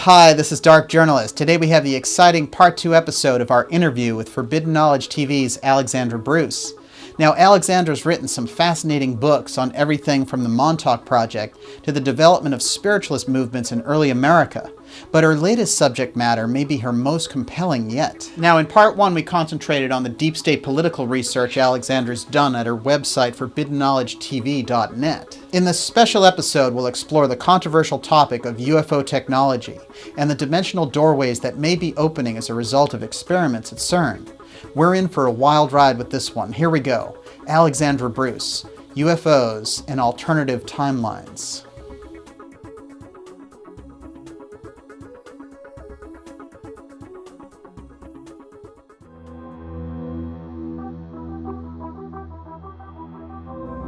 Hi, this is Dark Journalist. Today we have the exciting Part 2 episode of our interview with Forbidden Knowledge TV's Alexandra Bruce. Now, Alexandra's written some fascinating books on everything from the Montauk Project to the development of spiritualist movements in early America, but her latest subject matter may be her most compelling yet. Now, in Part 1 we concentrated on the deep state political research Alexandra's done at her website forbiddenknowledgetv.net. In this special episode we'll explore the controversial topic of UFO technology and the dimensional doorways that may be opening as a result of experiments at CERN. We're in for a wild ride with this one. Here we go. Alexandra Bruce, UFOs and Alternative Timelines.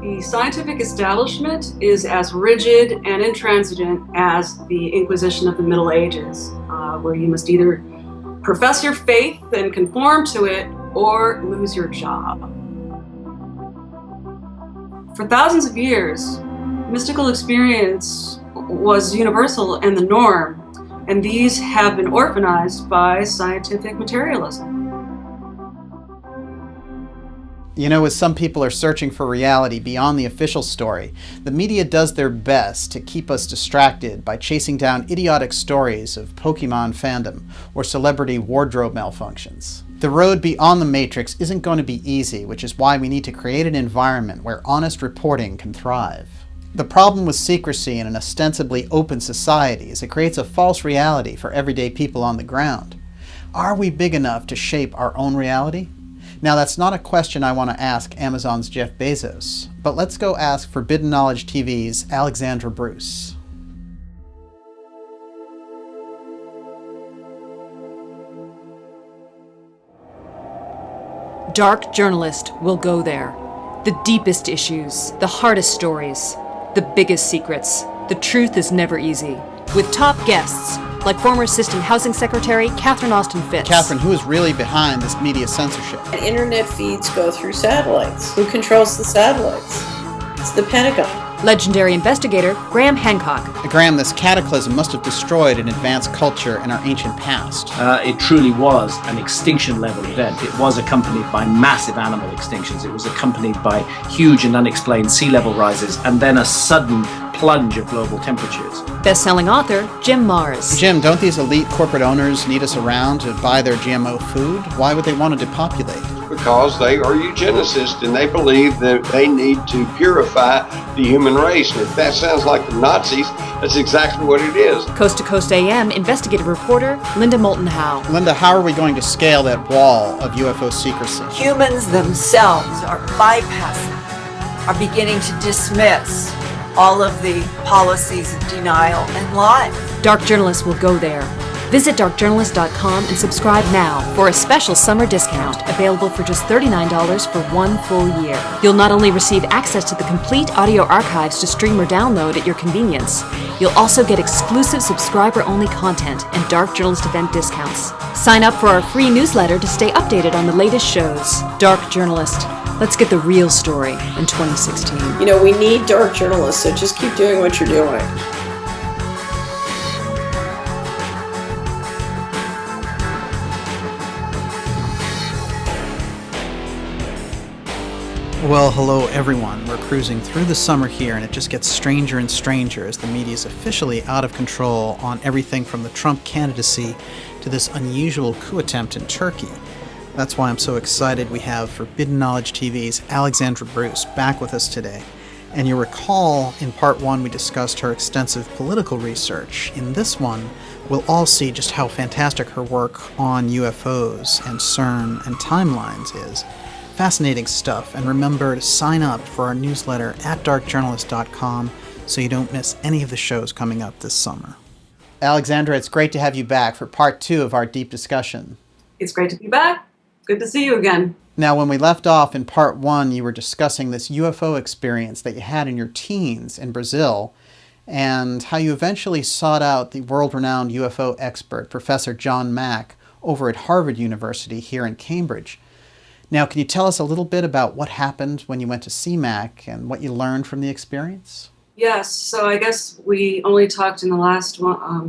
The scientific establishment is as rigid and intransigent as the Inquisition of the Middle Ages, where you must either profess your faith and conform to it or lose your job. For thousands of years, mystical experience was universal and the norm, and these have been orphanized by scientific materialism. You know, as some people are searching for reality beyond the official story, the media does their best to keep us distracted by chasing down idiotic stories of Pokemon fandom or celebrity wardrobe malfunctions. The road beyond the Matrix isn't going to be easy, which is why we need to create an environment where honest reporting can thrive. The problem with secrecy in an ostensibly open society is it creates a false reality for everyday people on the ground. Are we big enough to shape our own reality? Now, that's not a question I want to ask Amazon's Jeff Bezos, but let's go ask Forbidden Knowledge TV's Alexandra Bruce. Dark Journalist will go there. The deepest issues, the hardest stories, the biggest secrets. The truth is never easy. With top guests, like former Assistant Housing Secretary Catherine Austin Fitts. Catherine, who is really behind this media censorship? Internet feeds go through satellites. Who controls the satellites? It's the Pentagon. Legendary investigator Graham Hancock. Graham, this cataclysm must have destroyed an advanced culture in our ancient past. It truly was an extinction-level event. It was accompanied by massive animal extinctions. It was accompanied by huge and unexplained sea level rises, and then a sudden plunge of global temperatures. Best-selling author Jim Marrs. Jim, don't these elite corporate owners need us around to buy their GMO food? Why would they want to depopulate? Because they are eugenicists and they believe that they need to purify the human race. And if that sounds like the Nazis, that's exactly what it is. Coast to Coast AM investigative reporter Linda Moulton Howe. Linda, how are we going to scale that wall of UFO secrecy? Humans themselves are bypassing, are beginning to dismiss all of the policies of denial and lies. Dark Journalist will go there. Visit darkjournalist.com and subscribe now for a special summer discount available for just $39 for 1 full year. You'll not only receive access to the complete audio archives to stream or download at your convenience, you'll also get exclusive subscriber-only content and Dark Journalist event discounts. Sign up for our free newsletter to stay updated on the latest shows. Dark Journalist. Let's get the real story in 2016. You know, we need dark journalists, so just keep doing what you're doing. Well, hello everyone. We're cruising through the summer here, and it just gets stranger and stranger as the media is officially out of control on everything from the Trump candidacy to this unusual coup attempt in Turkey. That's why I'm so excited we have Forbidden Knowledge TV's Alexandra Bruce back with us today. And you'll recall in Part 1 we discussed her extensive political research. In this one, we'll all see just how fantastic her work on UFOs and CERN and timelines is. Fascinating stuff, and remember to sign up for our newsletter at darkjournalist.com so you don't miss any of the shows coming up this summer. Alexandra, it's great to have you back for Part 2 of our deep discussion. It's great to be back. Good to see you again. Now, when we left off in Part 1, you were discussing this UFO experience that you had in your teens in Brazil, and how you eventually sought out the world-renowned UFO expert, Professor John Mack, over at Harvard University here in Cambridge. Now, can you tell us a little bit about what happened when you went to see Mack and what you learned from the experience? Yes, so I guess we only talked in the last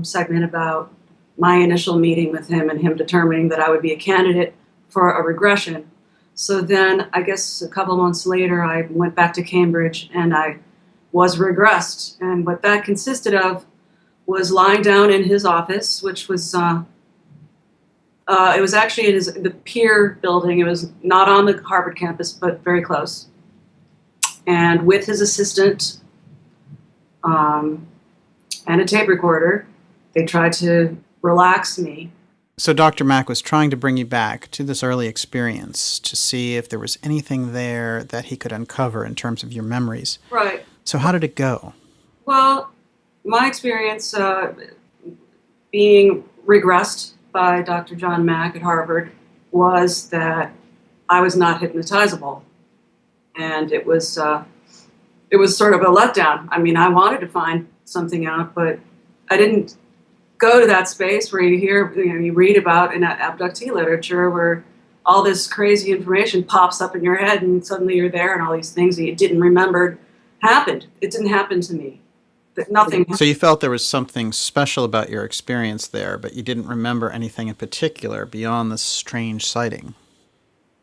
segment about my initial meeting with him and him determining that I would be a candidate for a regression. So then I guess a couple months later, I went back to Cambridge and I was regressed. And what that consisted of was lying down in his office, which was, it was actually in the Pier building. It was not on the Harvard campus, but very close. And with his assistant and a tape recorder, they tried to relax me. So Dr. Mack was trying to bring you back to this early experience to see if there was anything there that he could uncover in terms of your memories. Right. So how did it go? Well, my experience being regressed by Dr. John Mack at Harvard was that I was not hypnotizable. And it was sort of a letdown. I mean, I wanted to find something out, but I didn't go to that space where you read about in abductee literature where all this crazy information pops up in your head and suddenly you're there and all these things that you didn't remember happened. It didn't happen to me. Nothing. So you felt there was something special about your experience there, but you didn't remember anything in particular beyond this strange sighting.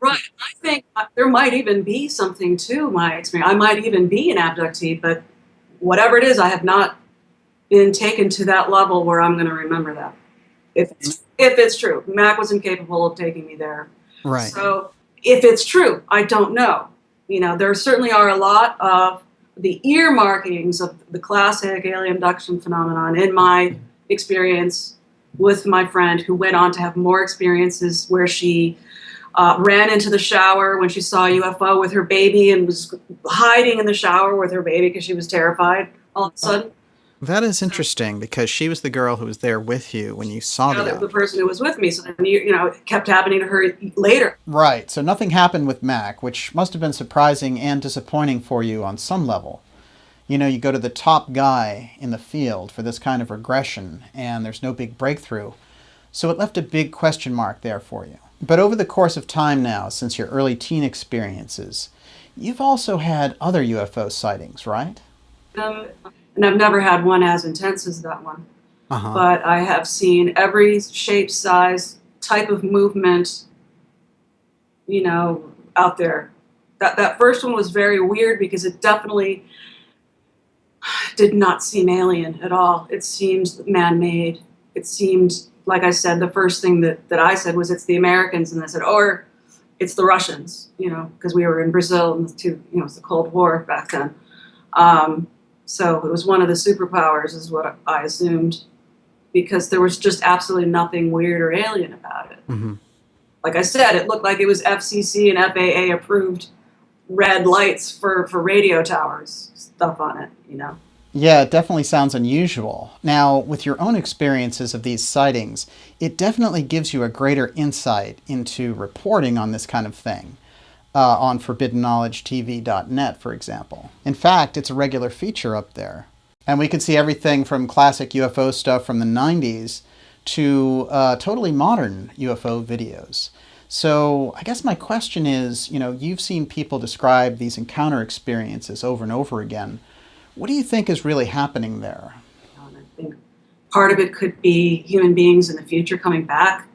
Right. I think there might even be something to my experience. I might even be an abductee, but whatever it is, I have not been taken to that level where I'm going to remember that. If it's true. Mac was incapable of taking me there. Right. So if it's true, I don't know. There certainly are a lot of the earmarkings of the classic alien abduction phenomenon in my experience with my friend who went on to have more experiences where she ran into the shower when she saw a UFO with her baby and was hiding in the shower with her baby because she was terrified all of a sudden. That is interesting because she was the girl who was there with you when you saw the person who was with me. So then, it kept happening to her later. Right. So nothing happened with Mac, which must have been surprising and disappointing for you on some level. You go to the top guy in the field for this kind of regression, and there's no big breakthrough. So it left a big question mark there for you. But over the course of time now, since your early teen experiences, you've also had other UFO sightings, right? And I've never had one as intense as that one. Uh-huh. But I have seen every shape, size, type of movement, out there. That first one was very weird because it definitely did not seem alien at all. It seemed man-made. It seemed, like I said, the first thing that I said was it's the Americans, and I said, or it's the Russians, because we were in Brazil and it was the Cold War back then. So it was one of the superpowers is what I assumed because there was just absolutely nothing weird or alien about it. Mm-hmm. Like I said, it looked like it was FCC and FAA approved red lights for radio towers, stuff on it, Yeah, it definitely sounds unusual. Now, with your own experiences of these sightings, it definitely gives you a greater insight into reporting on this kind of thing. On ForbiddenKnowledgeTV.net, for example. In fact, it's a regular feature up there. And we can see everything from classic UFO stuff from the 90s to totally modern UFO videos. So I guess my question is, you've seen people describe these encounter experiences over and over again. What do you think is really happening there? I think part of it could be human beings in the future coming back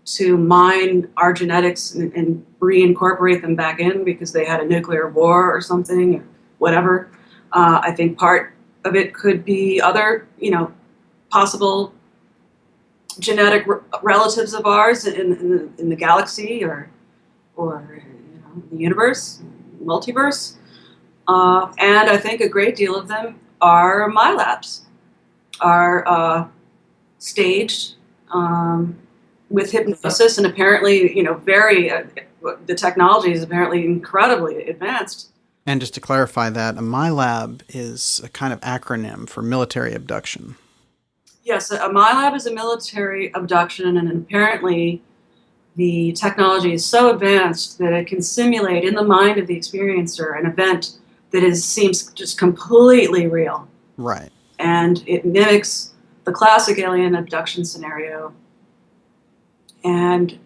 to mine our genetics and reincorporate them back in because they had a nuclear war or something, or whatever. I think part of it could be other, possible genetic relatives of ours in the galaxy or the universe, multiverse. And I think a great deal of them are MILABs, are staged with hypnosis, and apparently, the technology is apparently incredibly advanced. And just to clarify that, a MILAB is a kind of acronym for military abduction. Yes, a MILAB is a military abduction, and apparently the technology is so advanced that it can simulate in the mind of the experiencer an event that seems just completely real. Right. And it mimics the classic alien abduction scenario. And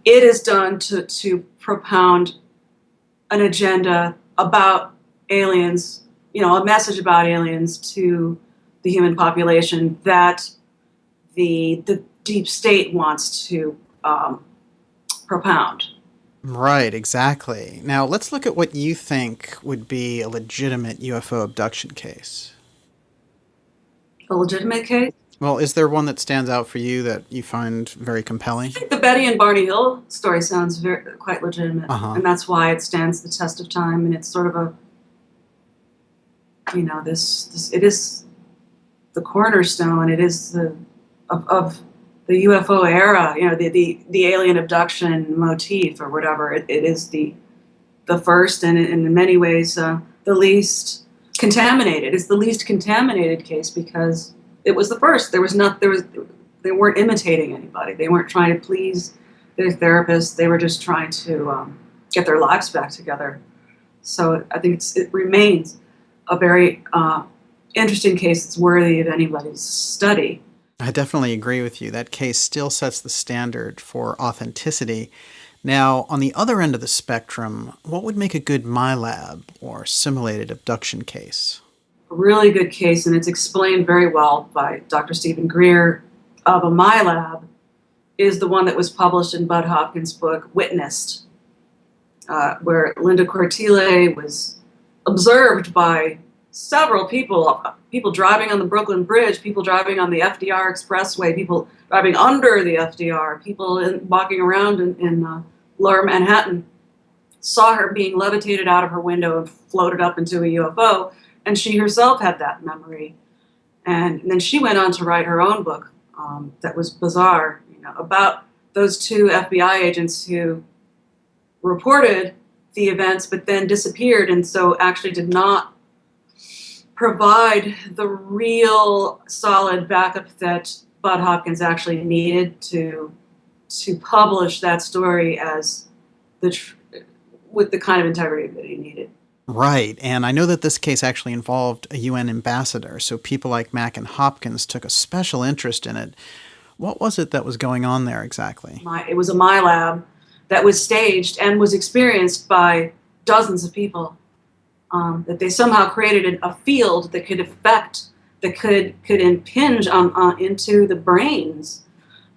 it is done to propound an agenda about aliens a message about aliens to the human population that the deep state wants to propound. Right, exactly. Now, let's look at what you think would be a legitimate UFO abduction case. A legitimate case? Well, is there one that stands out for you that you find very compelling? I think the Betty and Barney Hill story sounds quite legitimate, and that's why it stands the test of time. And it's sort of a, it is the cornerstone. It is of the UFO era. The alien abduction motif or whatever. It is the first and in many ways the least contaminated. It's the least contaminated case because it was the first. They weren't imitating anybody. They weren't trying to please their therapist. They were just trying to get their lives back together. So I think it remains a very interesting case that's worthy of anybody's study. I definitely agree with you. That case still sets the standard for authenticity. Now, on the other end of the spectrum, what would make a good MILAB or simulated abduction case? A really good case, and it's explained very well by Dr. Stephen Greer, of a MILAB is the one that was published in Bud Hopkins' book, Witnessed, where Linda Cortile was observed by several people driving on the Brooklyn Bridge, people driving on the FDR Expressway, people driving under the FDR, people walking around in lower Manhattan, saw her being levitated out of her window and floated up into a UFO, and she herself had that memory. And then she went on to write her own book that was bizarre, about those two FBI agents who reported the events but then disappeared, and so actually did not provide the real solid backup that Bud Hopkins actually needed to publish that story as with the kind of integrity that he needed. Right, and I know that this case actually involved a UN ambassador, so people like Mack and Hopkins took a special interest in it. What was it that was going on there exactly? It was a MILAB that was staged and was experienced by dozens of people. That they somehow created a field that could could impinge into the brains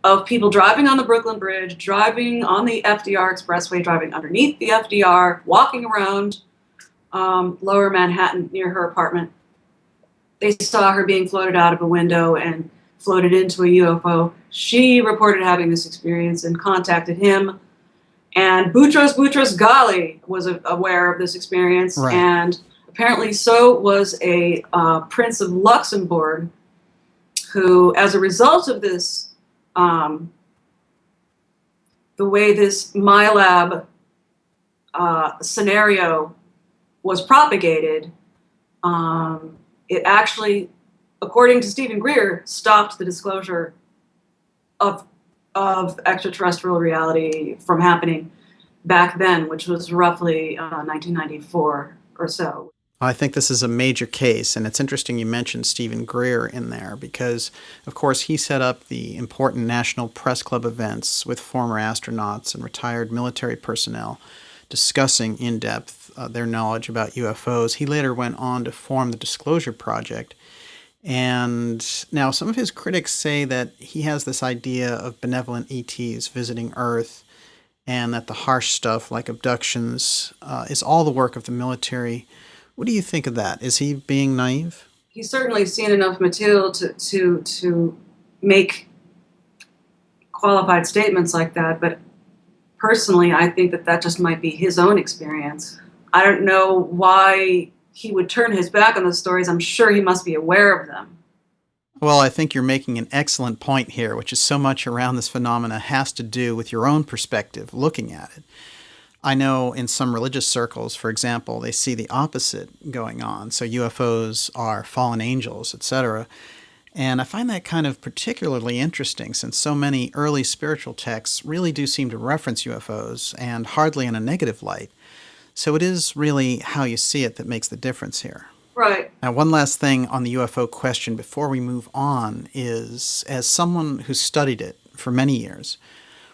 of people driving on the Brooklyn Bridge, driving on the FDR Expressway, driving underneath the FDR, walking around lower Manhattan near her apartment. They saw her being floated out of a window and floated into a UFO. She reported having this experience and contacted him. And Boutros Ghali was aware of this experience. Right. And apparently so was a Prince of Luxembourg, who, as a result of this, the way this MILAB scenario was propagated, it actually, according to Stephen Greer, stopped the disclosure of extraterrestrial reality from happening back then, which was roughly 1994 or so. I think this is a major case, and it's interesting you mentioned Stephen Greer in there because, of course, he set up the important National Press Club events with former astronauts and retired military personnel discussing in depth their knowledge about UFOs. He later went on to form the Disclosure Project. And now some of his critics say that he has this idea of benevolent ETs visiting Earth and that the harsh stuff like abductions is all the work of the military. What do you think of that? Is he being naive? He's certainly seen enough material to make qualified statements like that, but personally, I think that just might be his own experience. I don't know why he would turn his back on those stories. I'm sure he must be aware of them. Well, I think you're making an excellent point here, which is so much around this phenomena has to do with your own perspective looking at it. I know in some religious circles, for example, they see the opposite going on. So UFOs are fallen angels, etc. And I find that kind of particularly interesting since so many early spiritual texts really do seem to reference UFOs and hardly in a negative light. So it is really how you see it that makes the difference here. Right. Now, one last thing on the UFO question before we move on is, as someone who studied it for many years,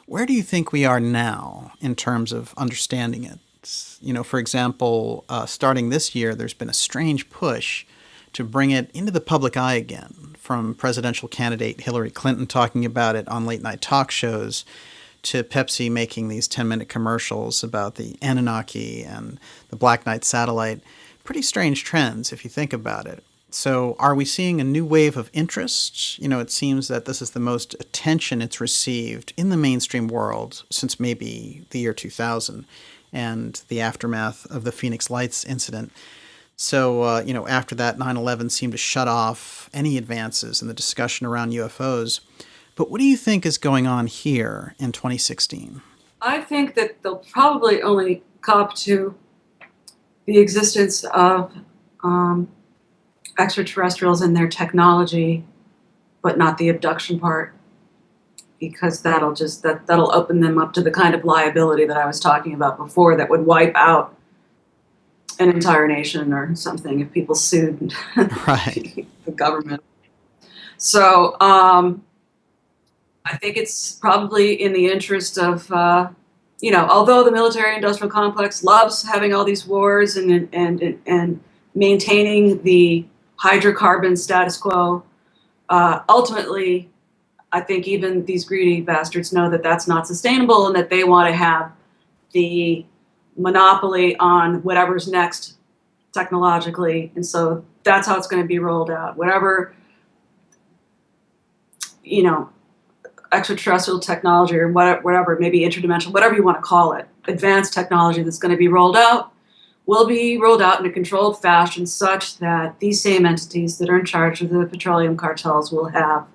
where do you think we are now in terms of understanding it? For example, starting this year, there's been a strange push to bring it into the public eye again, from presidential candidate Hillary Clinton talking about it on late-night talk shows to Pepsi making these 10-minute commercials about the Anunnaki and the Black Knight satellite. Pretty strange trends if you think about it. So are we seeing a new wave of interest? It seems that this is the most attention it's received in the mainstream world since maybe the year 2000 and the aftermath of the Phoenix Lights incident. So, after that, 9/11 seemed to shut off any advances in the discussion around UFOs. But what do you think is going on here in 2016? I think that they'll probably only cop to the existence of extraterrestrials and their technology, but not the abduction part, because that'll open them up to the kind of liability that I was talking about before that would wipe out an entire nation or something if people sued Right. the government. So I think it's probably in the interest of, although the military-industrial complex loves having all these wars and maintaining the hydrocarbon status quo, ultimately, I think even these greedy bastards know that that's not sustainable and that they want to have the monopoly on whatever's next technologically. And so that's how it's going to be rolled out. Whatever, extraterrestrial technology or whatever, maybe interdimensional, whatever you want to call it, advanced technology that's going to be rolled out will be rolled out in a controlled fashion such that these same entities that are in charge of the petroleum cartels will have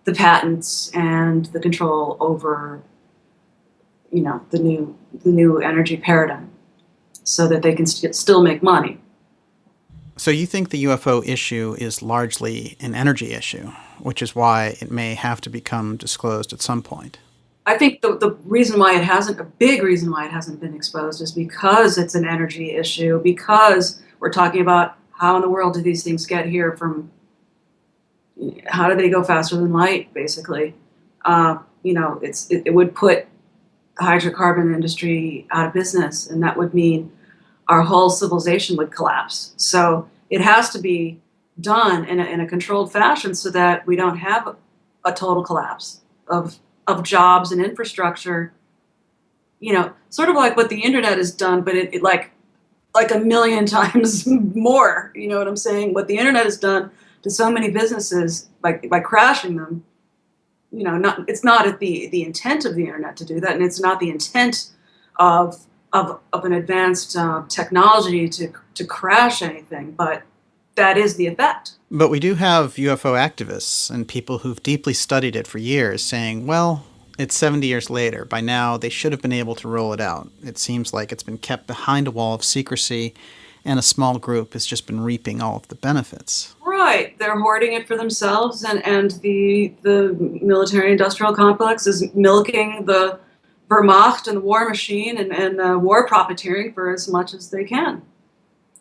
the patents and the control over, the new energy paradigm so that they can still make money. So you think the UFO issue is largely an energy issue, which is why it may have to become disclosed at some point? I think the reason why a big reason why it hasn't been exposed is because it's an energy issue, because we're talking about how in the world do these things get here how do they go faster than light, basically. It would put the hydrocarbon industry out of business, and that would mean our whole civilization would collapse. So it has to be done in a controlled fashion so that we don't have a total collapse of jobs and infrastructure. Sort of like what the internet has done, but it like a million times more. You know what I'm saying? What the internet has done to so many businesses by crashing them. It's not the intent of the internet to do that, and it's not the intent of an advanced technology to crash anything, but that is the effect. But we do have UFO activists and people who've deeply studied it for years saying, well, it's 70 years later. By now, they should have been able to roll it out. It seems like it's been kept behind a wall of secrecy, and a small group has just been reaping all of the benefits. Right. They're hoarding it for themselves, and the military-industrial complex is milking the Wehrmacht and the war machine and war profiteering for as much as they can.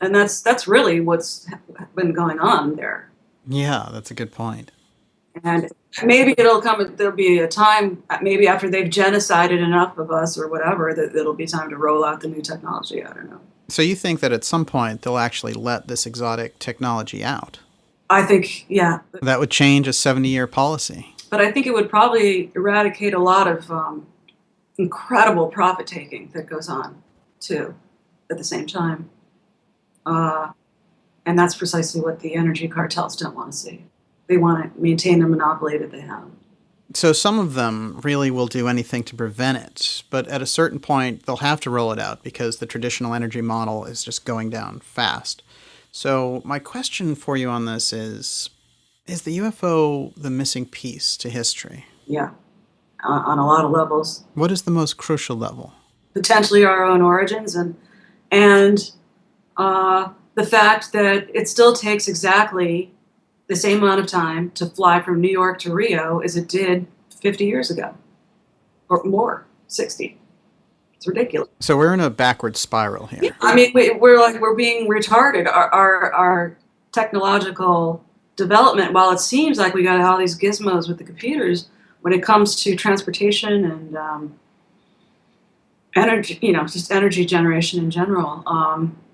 And that's really what's been going on there. Yeah, that's a good point. And maybe there'll be a time, maybe after they've genocided enough of us or whatever, that it'll be time to roll out the new technology. I don't know. So you think that at some point they'll actually let this exotic technology out? I think, yeah. That would change a 70-year policy. But I think it would probably eradicate a lot of incredible profit-taking that goes on, too, at the same time. And that's precisely what the energy cartels don't want to see. They want to maintain their monopoly that they have. So some of them really will do anything to prevent it, but at a certain point they'll have to roll it out because the traditional energy model is just going down fast. So my question for you on this is the UFO the missing piece to history? Yeah, on a lot of levels. What is the most crucial level? Potentially our own origins and the fact that it still takes exactly the same amount of time to fly from New York to Rio as it did 50 years ago, or more, 60. It's ridiculous. So we're in a backward spiral here. Yeah, I mean, we're being retarded. Our technological development, while it seems like we got all these gizmos with the computers, when it comes to transportation and energy, just energy generation in general.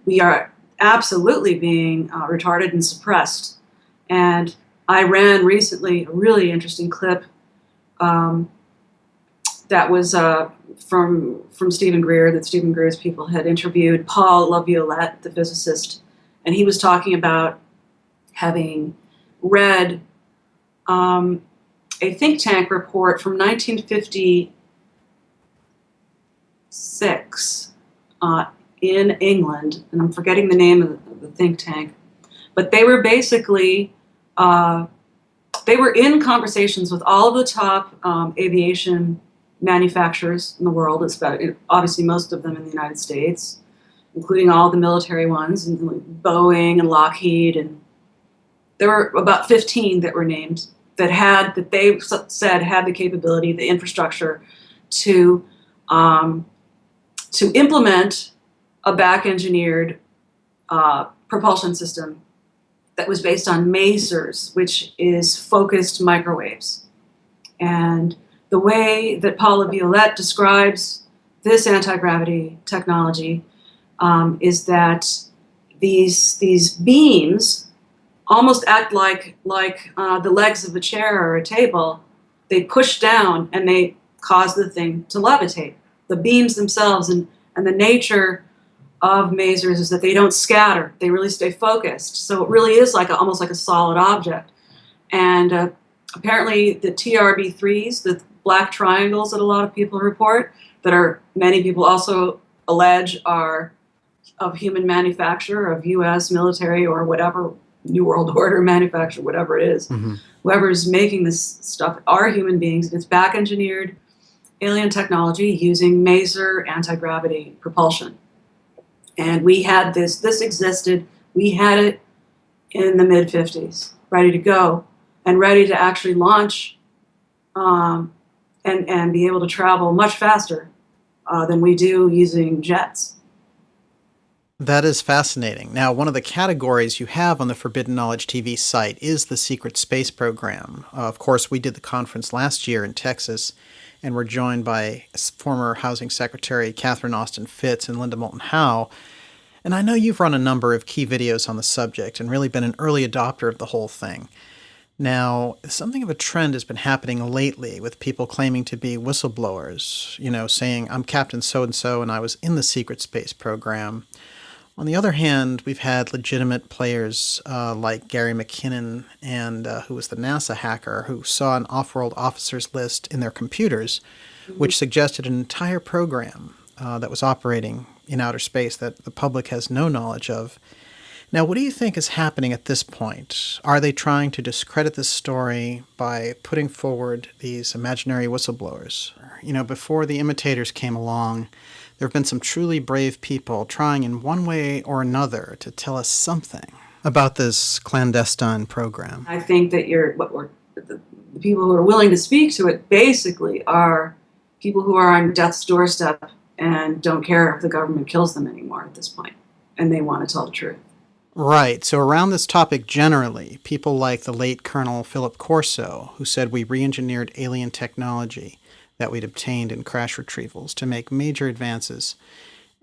We are absolutely being retarded and suppressed. And I ran recently a really interesting clip that was from Stephen Greer, that Stephen Greer's people had interviewed Paul LaViolette, the physicist, and he was talking about having read a think tank report from 1956 in England, and I'm forgetting the name of the think tank, but they were basically they were in conversations with all of the top aviation manufacturers in the world. It's about, obviously most of them in the United States, including all the military ones, and Boeing and Lockheed, and there were about 15 that were named that they said had the capability, the infrastructure to implement a back-engineered propulsion system that was based on masers, which is focused microwaves. And the way that Paul LaViolette describes this anti-gravity technology is that these beams almost act like the legs of a chair or a table. They push down and they cause the thing to levitate. The beams themselves and the nature of masers is that they don't scatter. They really stay focused. So it really is almost like a solid object. And apparently the TRB-3s, the black triangles that a lot of people report, many people also allege are of human manufacture, of U.S. military or whatever, New World Order manufacture, whatever it is. Mm-hmm. Whoever's making this stuff are human beings. It's back-engineered alien technology using maser anti-gravity propulsion. And we had this existed, we had it in the mid-50s, ready to go, and ready to actually launch and be able to travel much faster than we do using jets. That is fascinating. Now, one of the categories you have on the Forbidden Knowledge TV site is the secret space program. Of course, we did the conference last year in Texas, and we're joined by former Housing Secretary Catherine Austin Fitts and Linda Moulton Howe. And I know you've run a number of key videos on the subject and really been an early adopter of the whole thing. Now, something of a trend has been happening lately with people claiming to be whistleblowers, saying, I'm Captain so-and-so and I was in the secret space program. On the other hand, we've had legitimate players like Gary McKinnon, and who was the NASA hacker, who saw an off-world officers list in their computers, which suggested an entire program that was operating in outer space that the public has no knowledge of. Now, what do you think is happening at this point? Are they trying to discredit this story by putting forward these imaginary whistleblowers? Before the imitators came along, there have been some truly brave people trying in one way or another to tell us something about this clandestine program. I think that the people who are willing to speak to it basically are people who are on death's doorstep and don't care if the government kills them anymore at this point, and they want to tell the truth. Right. So around this topic generally, people like the late Colonel Philip Corso, who said we re-engineered alien technology that we'd obtained in crash retrievals to make major advances,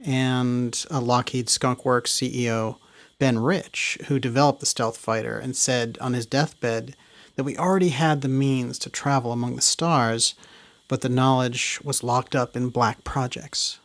and Lockheed Skunk Works CEO Ben Rich, who developed the stealth fighter and said on his deathbed that we already had the means to travel among the stars, but the knowledge was locked up in black projects.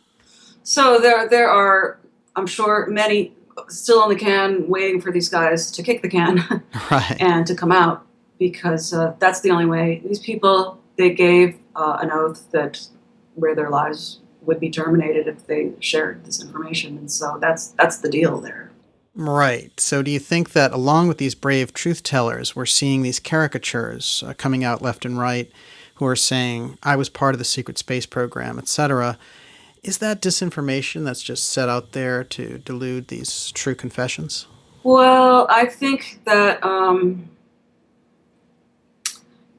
So there are, I'm sure, many still in the can waiting for these guys to kick the can right. and to come out, because that's the only way. These people, they gave an oath that where their lives would be terminated if they shared this information, and so that's the deal there. Right. So do you think that along with these brave truth tellers, we're seeing these caricatures coming out left and right who are saying, I was part of the secret space program, etc.? Is that disinformation that's just set out there to delude these true confessions? Well, I think that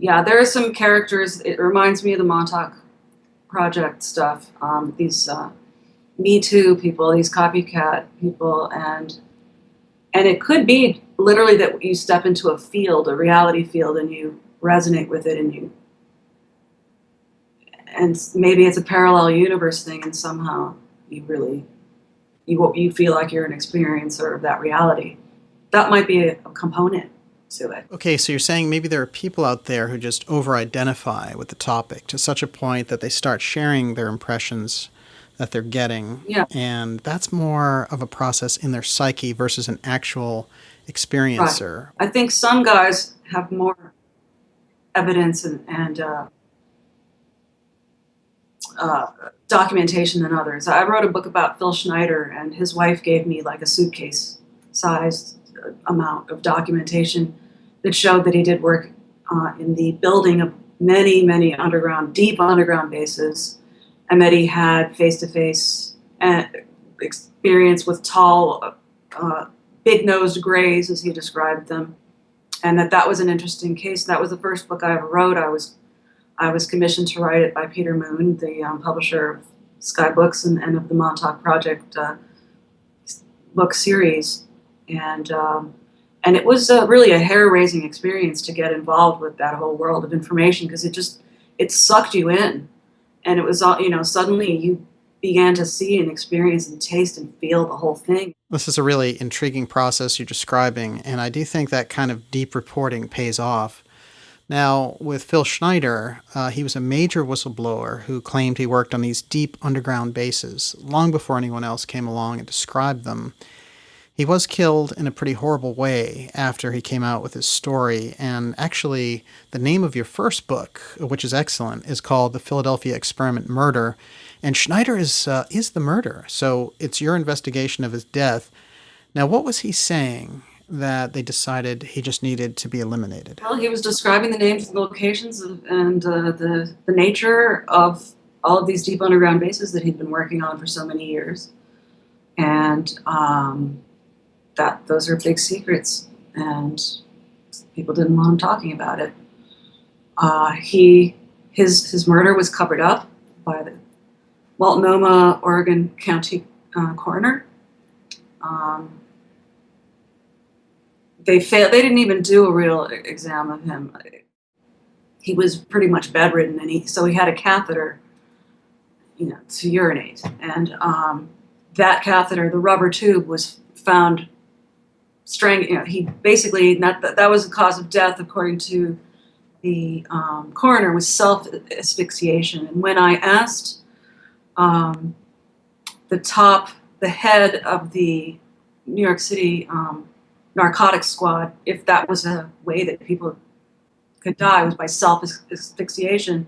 there are some characters. It reminds me of the Montauk Project stuff. These Me Too people, these copycat people, and it could be literally that you step into a field, a reality field, and you resonate with it, and maybe it's a parallel universe thing, and somehow you feel like you're an experiencer of that reality. That might be a component to it. Okay, so you're saying maybe there are people out there who just over-identify with the topic to such a point that they start sharing their impressions that they're getting. Yeah. And that's more of a process in their psyche versus an actual experiencer. Right. I think some guys have more evidence and documentation than others. I wrote a book about Phil Schneider, and his wife gave me like a suitcase-sized amount of documentation that showed that he did work in the building of many, many deep underground bases, and that he had face-to-face experience with tall, big-nosed grays, as he described them, and that was an interesting case. That was the first book I ever wrote. I was commissioned to write it by Peter Moon, the publisher of Sky Books and of the Montauk Project book series, and it was really a hair-raising experience to get involved with that whole world of information, because it sucked you in, and it was all, suddenly you began to see and experience and taste and feel the whole thing. This is a really intriguing process you're describing, and I do think that kind of deep reporting pays off. Now, with Phil Schneider, he was a major whistleblower who claimed he worked on these deep underground bases long before anyone else came along and described them. He was killed in a pretty horrible way after he came out with his story, and actually the name of your first book, which is excellent, is called The Philadelphia Experiment Murder, and Schneider is the murderer, so it's your investigation of his death. Now, what was he saying that they decided he just needed to be eliminated? Well, he was describing the names and locations and the nature of all of these deep underground bases that he'd been working on for so many years, and that those are big secrets, and people didn't want him talking about it. His murder was covered up by the Multnomah, Oregon County coroner. They didn't even do a real exam of him. He was pretty much bedridden, and so he had a catheter, to urinate, and that catheter, the rubber tube, was found he basically, that was the cause of death, according to the coroner, was self-asphyxiation. And when I asked the head of the New York City narcotics squad if that was a way that people could die, was by self-asphyxiation,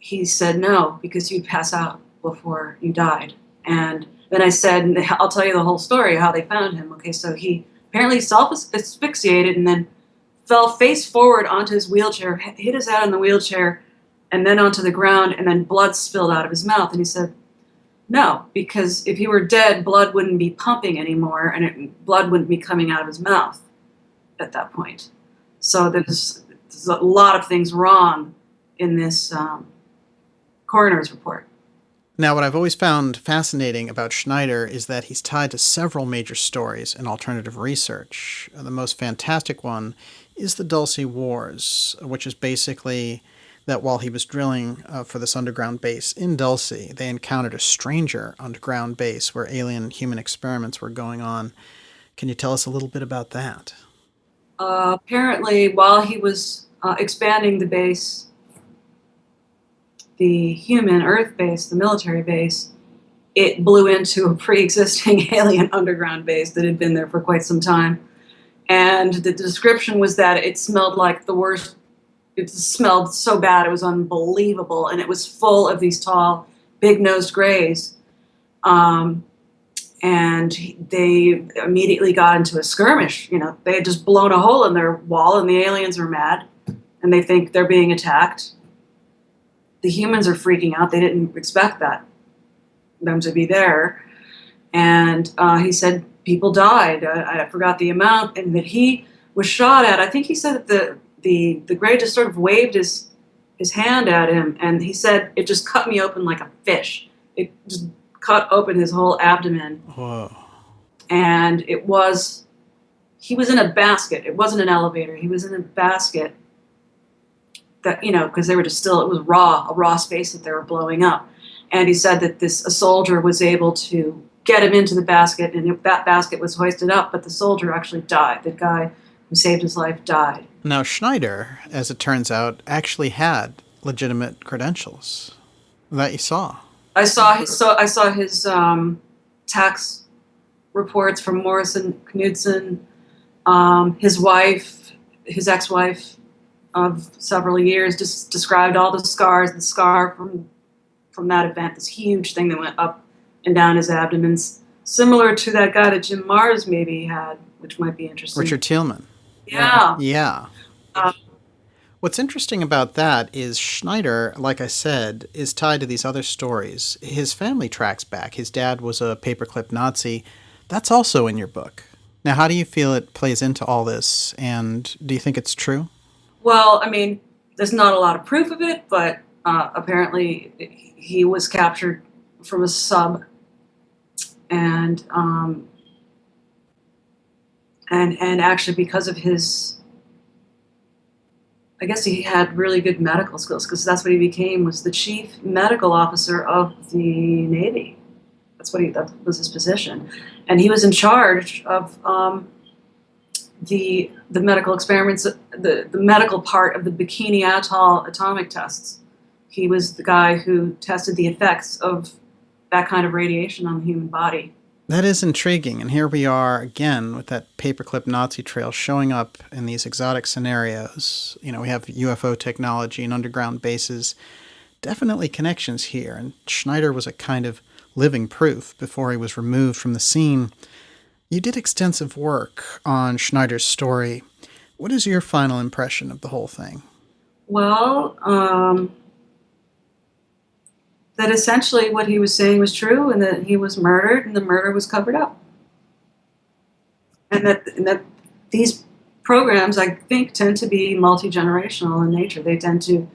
he said no, because you'd pass out before you died. And then I said, I'll tell you the whole story, how they found him. Okay, so he apparently self-asphyxiated and then fell face forward onto his wheelchair, hit his head on the wheelchair, and then onto the ground, and then blood spilled out of his mouth. And he said, no, because if he were dead, blood wouldn't be pumping anymore, and blood wouldn't be coming out of his mouth at that point. So there's a lot of things wrong in this coroner's report. Now, what I've always found fascinating about Schneider is that he's tied to several major stories in alternative research. The most fantastic one is the Dulce Wars, which is basically that while he was drilling for this underground base in Dulce, they encountered a stranger underground base where alien human experiments were going on. Can you tell us a little bit about that? Apparently, while he was expanding the base, the human Earth base, the military base, it blew into a pre-existing alien underground base that had been there for quite some time. And the description was that it smelled like the worst. It smelled so bad, it was unbelievable. And it was full of these tall, big-nosed grays. And they immediately got into a skirmish. They had just blown a hole in their wall, and the aliens are mad, and they think they're being attacked. The humans are freaking out. They didn't expect them to be there. And he said people died. I forgot the amount, and that he was shot at. I think he said that the gray just sort of waved his hand at him, and he said, it just cut me open like a fish. It just cut open his whole abdomen. Whoa. And he was in a basket. It wasn't an elevator. He was in a basket. that, because they were just still, it was a raw space that they were blowing up. And he said that a soldier was able to get him into the basket, and that basket was hoisted up, but the soldier actually died. The guy who saved his life died. Now, Schneider, as it turns out, actually had legitimate credentials that you saw. I saw his tax reports from Morrison Knudsen. His ex-wife of several years, just described all the scars. The scar from that event, this huge thing that went up and down his abdomen, similar to that guy that Jim Mars maybe had, which might be interesting. Richard Thielman. Yeah. Yeah. What's interesting about that is Schneider, like I said, is tied to these other stories. His family tracks back. His dad was a paperclip Nazi. That's also in your book. Now, how do you feel it plays into all this, and do you think it's true? Well, I mean, there's not a lot of proof of it, but apparently he was captured from a sub, and actually because of his, I guess he had really good medical skills, because that's what he became, was the chief medical officer of the Navy. That was his position, and he was in charge of the medical experiments, the medical part of the Bikini Atoll atomic tests. He was the guy who tested the effects of that kind of radiation on the human body. That is intriguing, and here we are again with that paperclip Nazi trail showing up in these exotic scenarios. We have UFO technology and underground bases. Definitely connections here, and Schneider was a kind of living proof before he was removed from the scene. You did extensive work on Schneider's story. What is your final impression of the whole thing? Well, that essentially what he was saying was true, and that he was murdered, and the murder was covered up. And that these programs, I think, tend to be multi-generational in nature. They tend to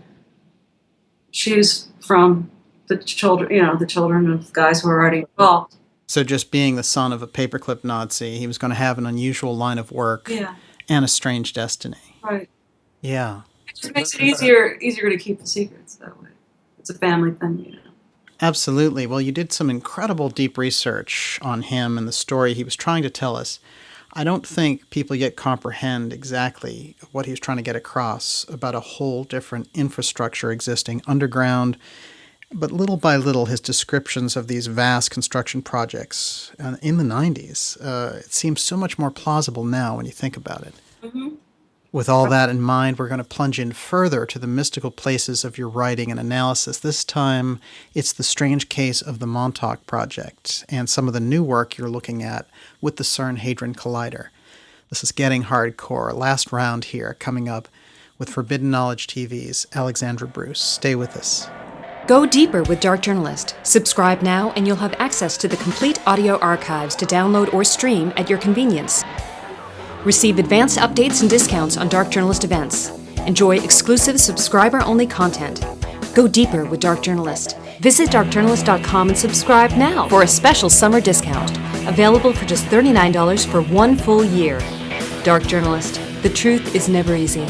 choose from the children of guys who are already involved. So just being the son of a paperclip Nazi, he was going to have an unusual line of work and a strange destiny. Right. Yeah. It just makes it easier to keep the secrets that way. It's a family thing, Absolutely. Well, you did some incredible deep research on him and the story he was trying to tell us. I don't think people yet comprehend exactly what he was trying to get across about a whole different infrastructure existing underground. But little by little, his descriptions of these vast construction projects in the 90s, it seems so much more plausible now when you think about it. Mm-hmm. With all that in mind, we're going to plunge in further to the mystical places of your writing and analysis. This time, it's the strange case of the Montauk Project and some of the new work you're looking at with the CERN Hadron Collider. This is getting hardcore. Last round here, coming up with Forbidden Knowledge TV's Alexandra Bruce. Stay with us. Go deeper with Dark Journalist. Subscribe now and you'll have access to the complete audio archives to download or stream at your convenience. Receive advanced updates and discounts on Dark Journalist events. Enjoy exclusive subscriber-only content. Go deeper with Dark Journalist. Visit darkjournalist.com and subscribe now for a special summer discount. Available for just $39 for 1 full year. Dark Journalist. The truth is never easy.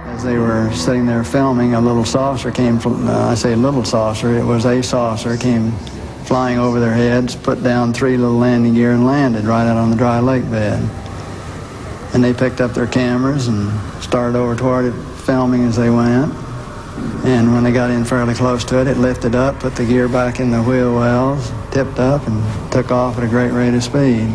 As they were sitting there filming, a little saucer came from, I say little saucer, it was a saucer, came flying over their heads, put down 3 little landing gear and landed right out on the dry lake bed. And they picked up their cameras and started over toward it, filming as they went. And when they got in fairly close to it, it lifted up, put the gear back in the wheel wells, tipped up, and took off at a great rate of speed.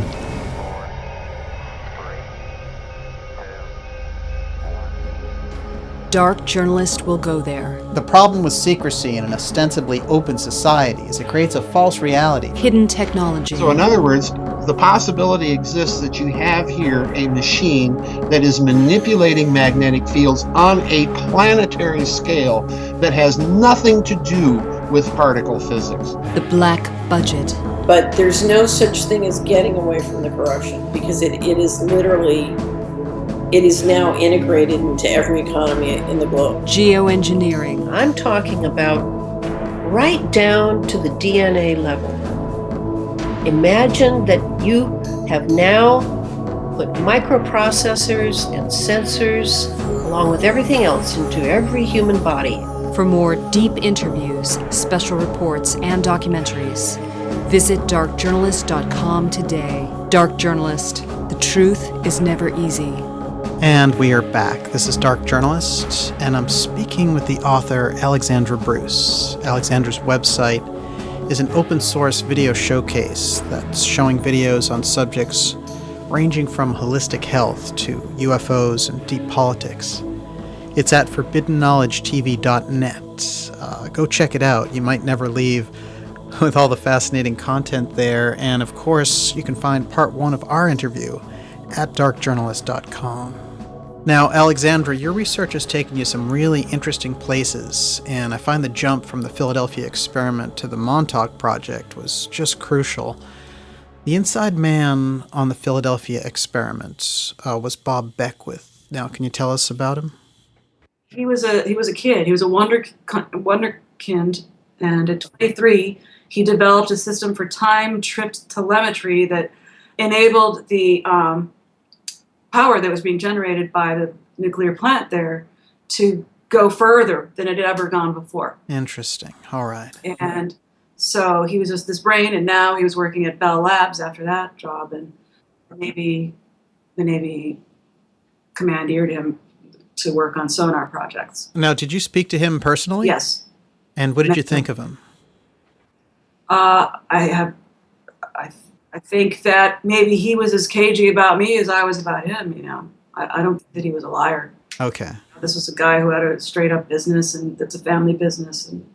Dark Journalist will go there. The problem with secrecy in an ostensibly open society is it creates a false reality. Hidden technology. So in other words, the possibility exists that you have here a machine that is manipulating magnetic fields on a planetary scale that has nothing to do with particle physics. The black budget. But there's no such thing as getting away from the corruption, because it is now integrated into every economy in the globe. Geoengineering. I'm talking about right down to the DNA level. Imagine that you have now put microprocessors and sensors, along with everything else, into every human body. For more deep interviews, special reports, and documentaries, visit darkjournalist.com today. Dark Journalist, the truth is never easy. And we are back. This is Dark Journalist, and I'm speaking with the author Alexandra Bruce. Alexandra's website is an open source video showcase that's showing videos on subjects ranging from holistic health to UFOs and deep politics. It's at forbiddenknowledgetv.net. Go check it out. You might never leave with all the fascinating content there. And of course, you can find part 1 of our interview at darkjournalist.com. Now, Alexandra, your research has taken you some really interesting places, and I find the jump from the Philadelphia experiment to the Montauk Project was just crucial. The inside man on the Philadelphia experiment was Bob Beckwith. Now, can you tell us about him? He was a kid. He was a wonderkind, and at 23, he developed a system for time-tripped telemetry that enabled the power that was being generated by the nuclear plant there to go further than it had ever gone before. Interesting. All right. And so he was just this brain, and now he was working at Bell Labs after that job, and the Navy commandeered him to work on sonar projects. Now, did you speak to him personally? Yes. And what did you think of him? I think that maybe he was as cagey about me as I was about him, you know. I don't think that he was a liar. Okay. This was a guy who had a straight-up business, and that's a family business, and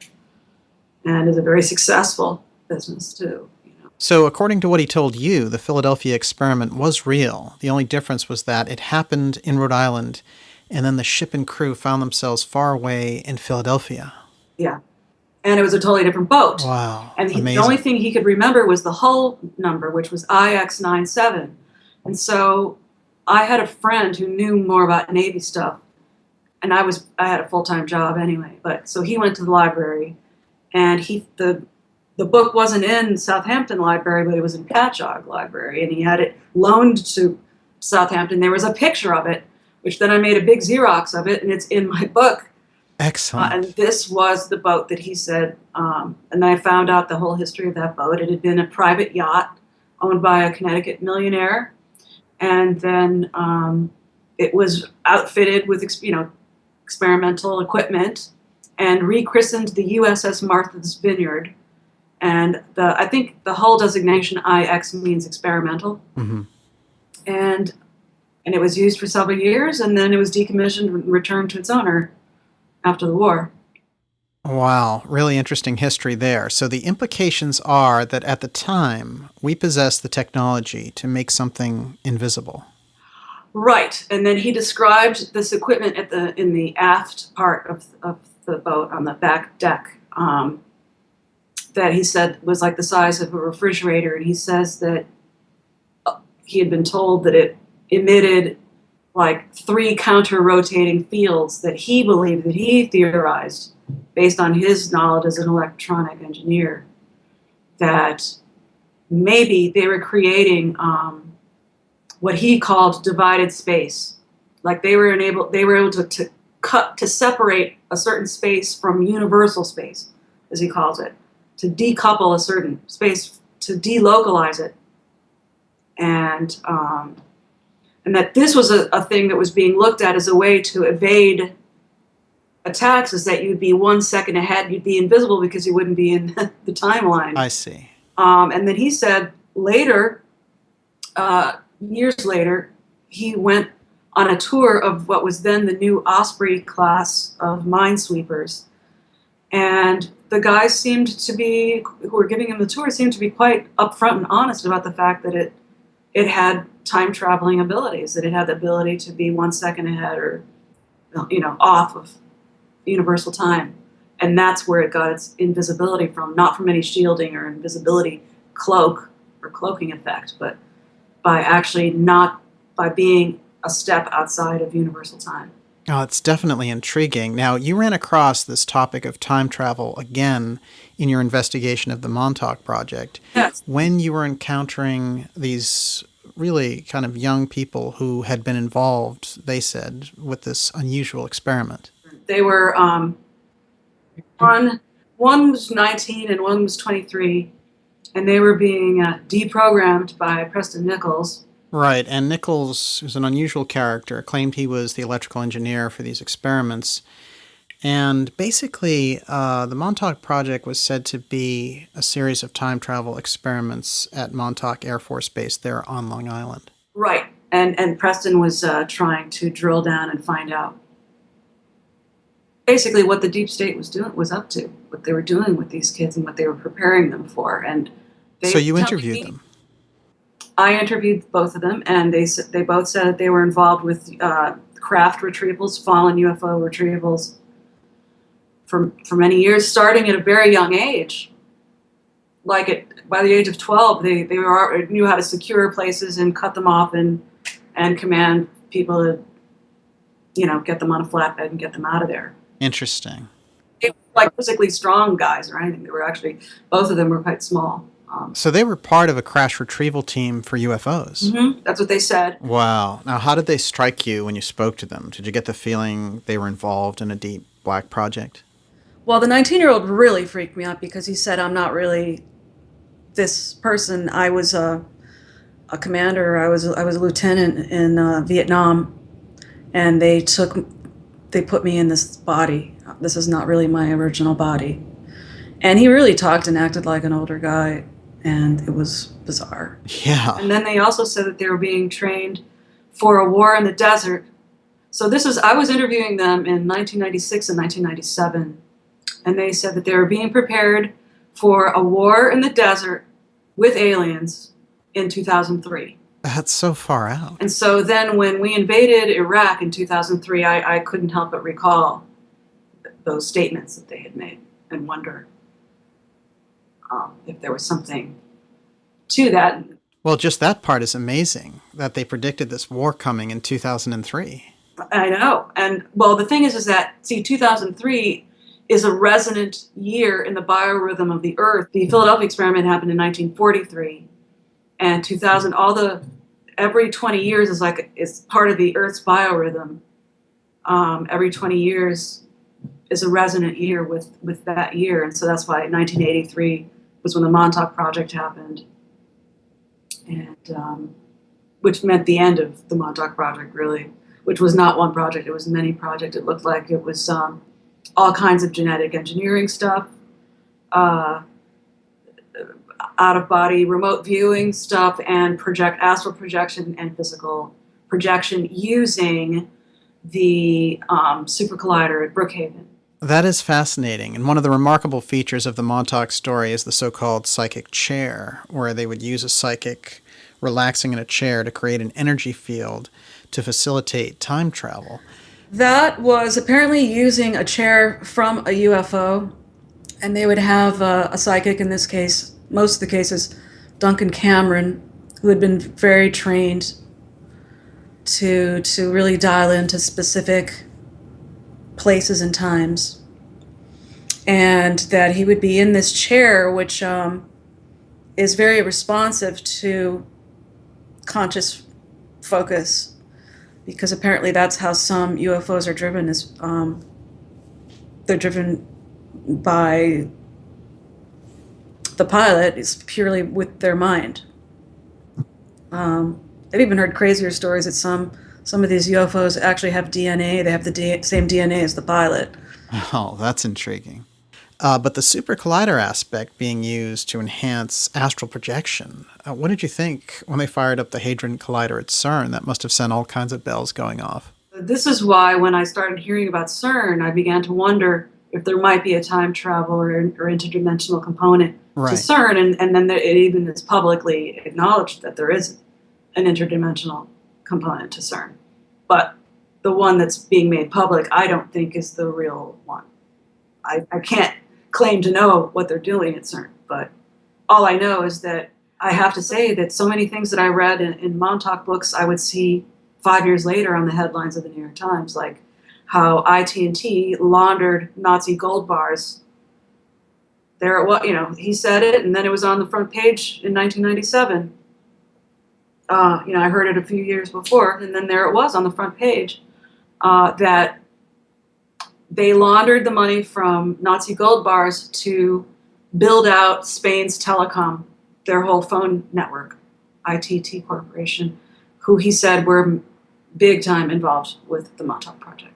is a very successful business, too. You know. So according to what he told you, the Philadelphia experiment was real. The only difference was that it happened in Rhode Island, and then the ship and crew found themselves far away in Philadelphia. Yeah. And it was a totally different boat. Wow. And Amazing. the only thing he could remember was the hull number, which was IX97. And so I had a friend who knew more about Navy stuff, and I had a full-time job anyway. But so he went to the library, and the book wasn't in Southampton Library, but it was in Patchogue Library, and he had it loaned to Southampton. There was a picture of it, which then I made a big Xerox of it, and it's in my book. Excellent. And this was the boat that he said, and I found out the whole history of that boat. It had been a private yacht owned by a Connecticut millionaire, and then it was outfitted with experimental equipment and rechristened the USS Martha's Vineyard. And I think the hull designation IX means experimental. Mm-hmm. And it was used for several years, and then it was decommissioned and returned to its owner after the war. Wow, really interesting history there. So the implications are that at the time, we possessed the technology to make something invisible. Right, and then he described this equipment in the aft part of the boat on the back deck that he said was like the size of a refrigerator, and he says that he had been told that it emitted like 3 counter-rotating fields that he believed, that he theorized, based on his knowledge as an electronic engineer, that maybe they were creating what he called divided space. Like they were able to separate a certain space from universal space, as he calls it, to decouple a certain space, to delocalize it, and that this was a thing that was being looked at as a way to evade attacks, is that you'd be 1 second ahead, you'd be invisible because you wouldn't be in the timeline. I see. And then he said later, years later, he went on a tour of what was then the new Osprey class of minesweepers. And the guys who were giving him the tour seemed to be quite upfront and honest about the fact that it had time traveling abilities, that it had the ability to be 1 second ahead or, off of universal time. And that's where it got its invisibility from, not from any shielding or invisibility cloak or cloaking effect, but by being a step outside of universal time. Oh, it's definitely intriguing. Now, you ran across this topic of time travel again in your investigation of the Montauk Project. Yes. When you were encountering these really kind of young people who had been involved, they said, with this unusual experiment. They were, one was 19 and one was 23, and they were being deprogrammed by Preston Nichols. Right, and Nichols, who's an unusual character, claimed he was the electrical engineer for these experiments. And basically, the Montauk Project was said to be a series of time travel experiments at Montauk Air Force Base there on Long Island. Right, and Preston was trying to drill down and find out basically what the deep state was up to, what they were doing with these kids and what they were preparing them for. And so you interviewed them? I interviewed both of them, and they both said that they were involved with craft retrievals, fallen UFO retrievals, for many years, starting at a very young age. By the age of 12, they knew how to secure places and cut them off and command people to, get them on a flatbed and get them out of there. Interesting. They weren't like physically strong guys or anything. They were actually, both of them were quite small. So they were part of a crash retrieval team for UFOs? Mm-hmm. That's what they said. Wow. Now, how did they strike you when you spoke to them? Did you get the feeling they were involved in a deep black project? Well, the 19-year-old really freaked me out because he said, I'm not really this person. I was a commander. I was a lieutenant in Vietnam, and they put me in this body. This is not really my original body. And he really talked and acted like an older guy, and it was bizarre. Yeah. And then they also said that they were being trained for a war in the desert. So I was interviewing them in 1996 and 1997, and they said that they were being prepared for a war in the desert with aliens in 2003. That's so far out. And so then when we invaded Iraq in 2003, I couldn't help but recall those statements that they had made and wonder if there was something to that. Well, just that part is amazing, that they predicted this war coming in 2003. I know. And, well, the thing is that, 2003 is a resonant year in the biorhythm of the Earth. The Philadelphia experiment happened in 1943. And 2000, every 20 years is part of the Earth's biorhythm. Every 20 years is a resonant year with that year. And so that's why 1983 was when the Montauk Project happened. And which meant the end of the Montauk Project, really, which was not one project, it was many projects. It looked like it was all kinds of genetic engineering stuff, out-of-body remote viewing stuff, and astral projection and physical projection using the super collider at Brookhaven. That is fascinating, and one of the remarkable features of the Montauk story is the so-called psychic chair, where they would use a psychic relaxing in a chair to create an energy field to facilitate time travel. That was apparently using a chair from a UFO, and they would have a psychic, in this case, most of the cases, Duncan Cameron, who had been very trained to really dial into specific places and times, and that he would be in this chair, which is very responsive to conscious focus, because apparently that's how some UFOs are driven. They're driven by the pilot is purely with their mind. I've even heard crazier stories that some of these UFOs actually have DNA. They have the same DNA as the pilot. Oh, that's intriguing. But the super collider aspect being used to enhance astral projection, what did you think when they fired up the Hadron Collider at CERN? That must have sent all kinds of bells going off. This is why when I started hearing about CERN, I began to wonder if there might be a time travel or interdimensional component to CERN, and then it even is publicly acknowledged that there is an interdimensional component to CERN. But the one that's being made public, I don't think is the real one. I can't claim to know what they're doing at CERN, but all I know is that I have to say that so many things that I read in Montauk books, I would see 5 years later on the headlines of the New York Times, like how IT&T laundered Nazi gold bars. There it was, he said it, and then it was on the front page in 1997. I heard it a few years before, and then there it was on the front page, that they laundered the money from Nazi gold bars to build out Spain's telecom, their whole phone network, ITT Corporation, who he said were big time involved with the Montauk Project.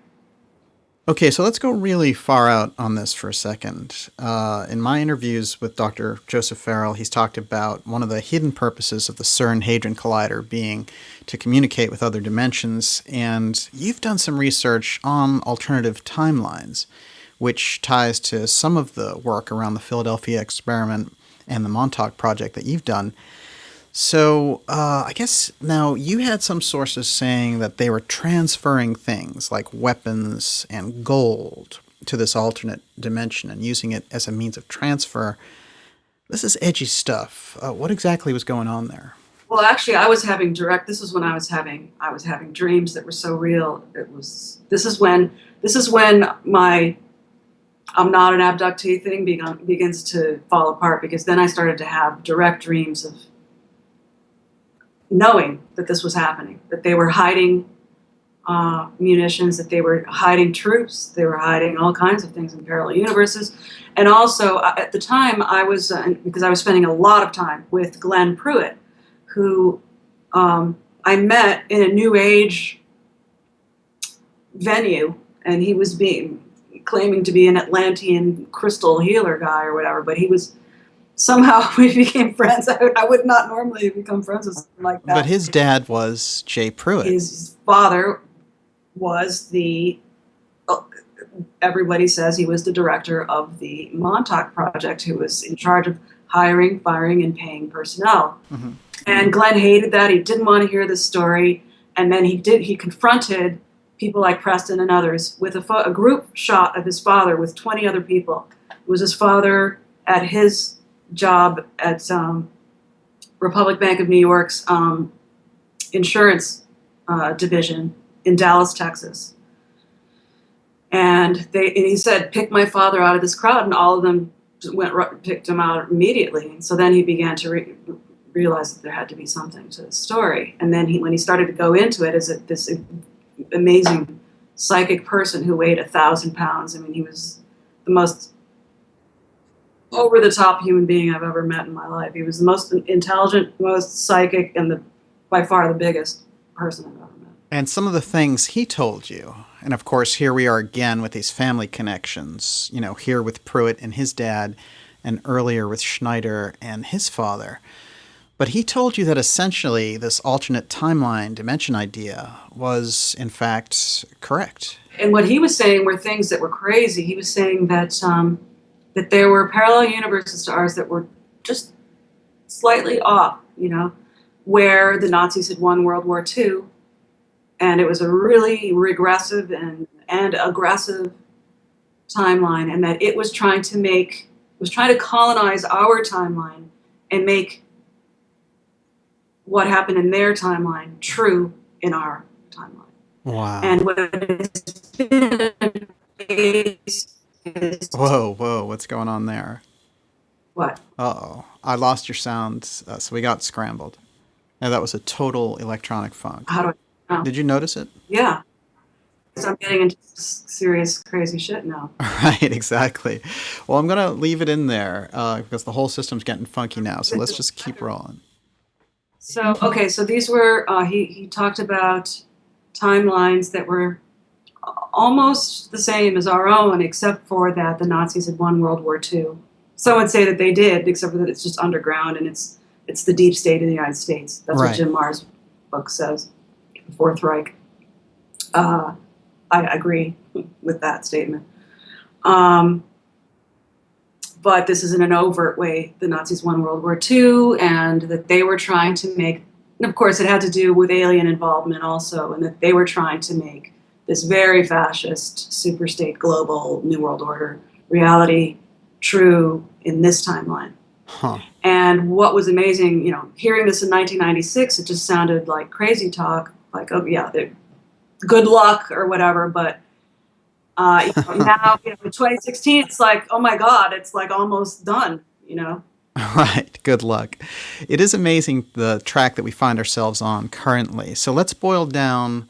Okay, so let's go really far out on this for a second. In my interviews with Dr. Joseph Farrell, he's talked about one of the hidden purposes of the CERN Hadron Collider being to communicate with other dimensions, and you've done some research on alternative timelines, which ties to some of the work around the Philadelphia experiment and the Montauk Project that you've done. So I guess now you had some sources saying that they were transferring things like weapons and gold to this alternate dimension and using it as a means of transfer. This is edgy stuff. What exactly was going on there? Well, actually, I was having this is when I was having dreams that were so real. This is when my I'm not an abductee thing begins to fall apart, because then I started to have direct dreams of knowing that this was happening, that they were hiding munitions, that they were hiding troops, they were hiding all kinds of things in parallel universes. And also, at the time, I was, because I was spending a lot of time with Glenn Pruitt, who I met in a New Age venue, and he was claiming to be an Atlantean crystal healer guy or whatever, but he was, somehow we became friends. I would not normally become friends with someone like that. But his dad was Jay Pruitt. His father was everybody says he was the director of the Montauk Project, who was in charge of hiring, firing, and paying personnel. Mm-hmm. And Glenn hated that. He didn't want to hear this story. And then he confronted people like Preston and others with a group shot of his father with 20 other people. It was his father at his job at Republic Bank of New York's insurance division in Dallas, Texas. And he said, pick my father out of this crowd, and all of them picked him out immediately. And so then he began to realize that there had to be something to the story. And then when he started to go into it as this amazing psychic person who weighed 1,000 pounds. I mean, he was the most over-the-top human being I've ever met in my life. He was the most intelligent, most psychic, and by far the biggest person I've ever met. And some of the things he told you, and of course here we are again with these family connections, here with Pruitt and his dad, and earlier with Schneider and his father. But he told you that essentially this alternate timeline dimension idea was, in fact, correct. And what he was saying were things that were crazy. He was saying that that there were parallel universes to ours that were just slightly off, where the Nazis had won World War II, and it was a really regressive and aggressive timeline, and that it was trying to colonize our timeline and make what happened in their timeline true in our timeline. Wow. And what it's been Whoa, what's going on there? What? Uh-oh. I lost your sound, so we got scrambled. Now that was a total electronic funk. How do I know? Did you notice it? Yeah. So I'm getting into serious, crazy shit now. Right, exactly. Well, I'm going to leave it in there because the whole system's getting funky now, so let's just keep rolling. So, okay, so these were, he talked about timelines that were almost the same as our own, except for that the Nazis had won World War II. Some would say that they did, except for that it's just underground and it's the deep state of the United States. That's right. What Jim Marr's book says, the Fourth Reich. I agree with that statement. But this is in an overt way. The Nazis won World War II, and that they were trying to make, and of course it had to do with alien involvement also, and that they were trying to make this very fascist superstate global New World Order reality true in this timeline. Huh. And what was amazing, hearing this in 1996, it just sounded like crazy talk, like, oh yeah, good luck or whatever, but Now, in 2016, it's like, oh my God, it's like almost done, Right. Good luck. It is amazing the track that we find ourselves on currently. So let's boil down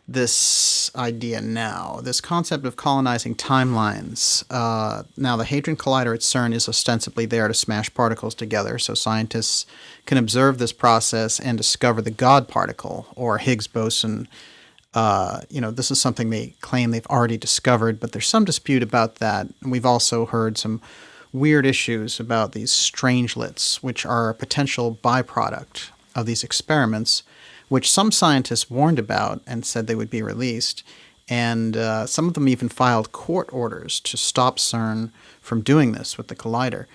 this idea now, this concept of colonizing timelines. Now, the Hadron Collider at CERN is ostensibly there to smash particles together, so scientists can observe this process and discover the God particle, or Higgs boson. This is something they claim they've already discovered, but there's some dispute about that. And we've also heard some weird issues about these strangelets, which are a potential byproduct of these experiments, which some scientists warned about and said they would be released. And some of them even filed court orders to stop CERN from doing this with the collider.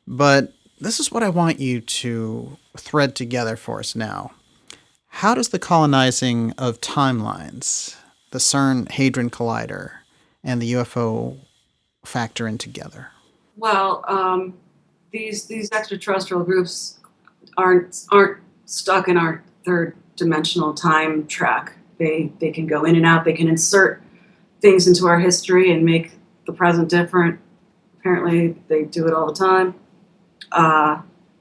But this is what I want you to thread together for us now. How does the colonizing of timelines, the CERN Hadron Collider, and the UFO factor in together? Well, these extraterrestrial groups aren't stuck in our third dimensional time track. They can go in and out. They can insert things into our history and make the present different. Apparently, they do it all the time,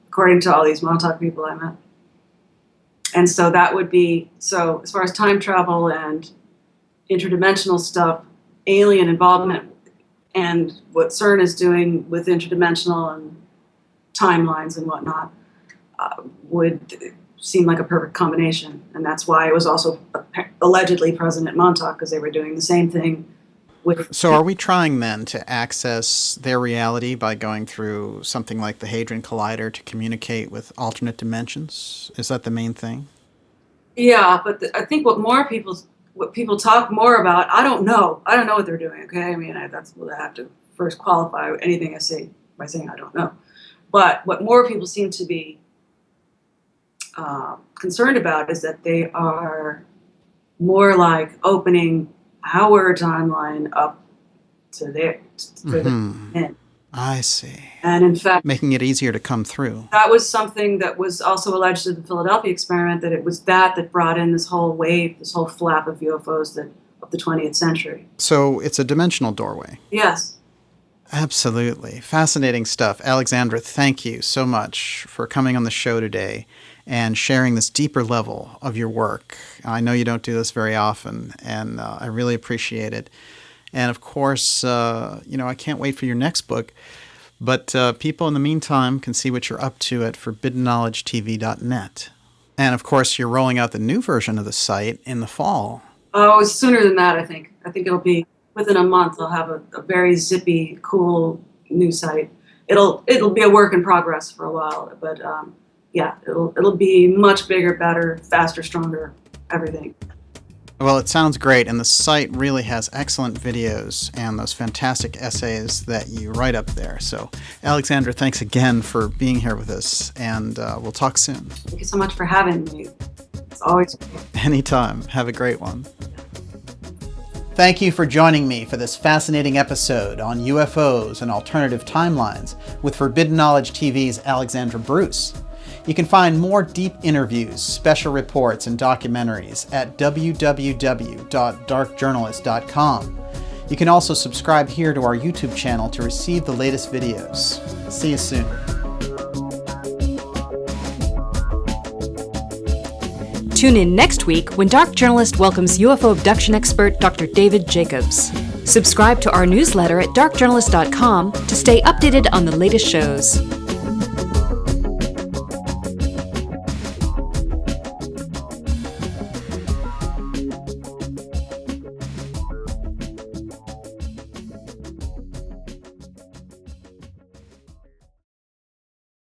according to all these Montauk people I met. And so that would be, so as far as time travel and interdimensional stuff, alien involvement, and what CERN is doing with interdimensional and timelines and whatnot would seem like a perfect combination. And that's why it was also allegedly present at Montauk, because they were doing the same thing with... So are we trying then to access their reality by going through something like the Hadron Collider to communicate with alternate dimensions? Is that the main thing? Yeah, but I think what people talk more about, I don't know what they're doing, okay? I mean, that's what I have to first qualify anything I say by saying I don't know. But what more people seem to be concerned about is that they are more opening our timeline up to their end. I see. And in fact, making it easier to come through. That was something that was also alleged in the Philadelphia experiment, that it was that brought in this whole wave, this whole flap of UFOs of the 20th century. So it's a dimensional doorway. Yes. Absolutely. Fascinating stuff. Alexandra, thank you so much for coming on the show today and sharing this deeper level of your work. I know you don't do this very often, and I really appreciate it. And of course, I can't wait for your next book. But people in the meantime can see what you're up to at forbiddenknowledgetv.net. And of course, you're rolling out the new version of the site in the fall. Oh, sooner than that, I think. I think it'll be within a month. I'll have a very zippy, cool new site. It'll be a work in progress for a while, but it'll be much bigger, better, faster, stronger, everything. Well, it sounds great, and the site really has excellent videos and those fantastic essays that you write up there. So, Alexandra, thanks again for being here with us, and we'll talk soon. Thank you so much for having me. It's always great. Anytime. Have a great one. Thank you for joining me for this fascinating episode on UFOs and alternative timelines with Forbidden Knowledge TV's Alexandra Bruce. You can find more deep interviews, special reports, and documentaries at www.darkjournalist.com. You can also subscribe here to our YouTube channel to receive the latest videos. See you soon. Tune in next week when Dark Journalist welcomes UFO abduction expert Dr. David Jacobs. Subscribe to our newsletter at darkjournalist.com to stay updated on the latest shows.